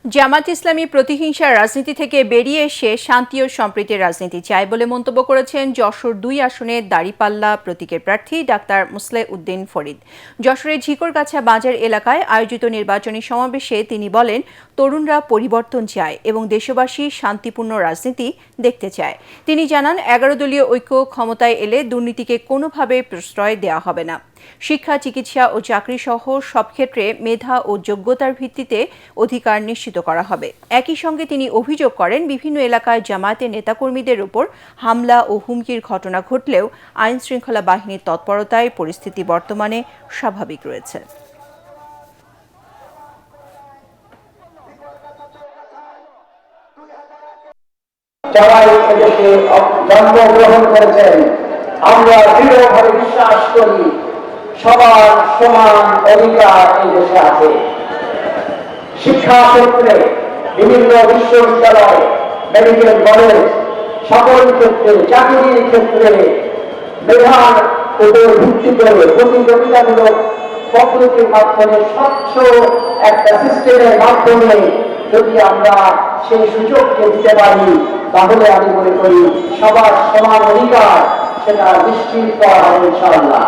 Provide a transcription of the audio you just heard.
জামাত ইসলামী প্রতিহিংসার রাজনীতি থেকে বেরিয়ে এসে শান্তি ও সম্প্রীতির রাজনীতি চায় বলে মন্তব্য করেছেন যশোর ২ আসনের দাঁড়িপাল্লা প্রতীকের প্রার্থী ডাক্তার মুসলেহ উদ্দিন ফরিদ। যশোরের ঝিকরগাছা বাজার এলাকায় আয়োজিত নির্বাচনী সমাবেশে তিনি বলেন, তরুণরা পরিবর্তন চায় এবং দেশবাসী শান্তিপূর্ণ রাজনীতি দেখতে চায়। তিনি জানান, ১১ দলীয় ঐক্য ক্ষমতায় এলে দুর্নীতিকে কোনোভাবে প্রশ্রয় দেওয়া হবে না। শিক্ষা, চিকিৎসা ও চাকরি সহ সব ক্ষেত্রে মেধা ও যোগ্যতার ভিত্তিতে অধিকার নিশ্চিত করা হবে। একই সঙ্গে তিনি অভিযোগ করেন, বিভিন্ন এলাকায় জামায়াতের নেতাকর্মীদের উপর হামলা ও হুমকির ঘটনা ঘটলেও আইনশৃঙ্খলা বাহিনীর তৎপরতায় পরিস্থিতি বর্তমানে স্বাভাবিক রয়েছে। সবাই এদেশে জন্মগ্রহণ করেছেন, আমরা দৃঢ়ভাবে বিশ্বাস করি সবার সমান অধিকার এই দেশে আছে। শিক্ষা ক্ষেত্রে বিভিন্ন বিশ্ববিদ্যালয়, মেডিকেল কলেজ, সকল ক্ষেত্রে, চাকরির ক্ষেত্রে মেধার উপর ভিত্তি করে প্রতিযোগিতামূলক পদ্ধতির মাধ্যমে স্বচ্ছ একটা সিস্টেমের মাধ্যমে যদি আমরা সেই সুযোগকে দিতে পারি, তাহলে আমি মনে করি সবার সমান অধিকার সেটা নিশ্চিত করা হবে ইনশাআল্লাহ।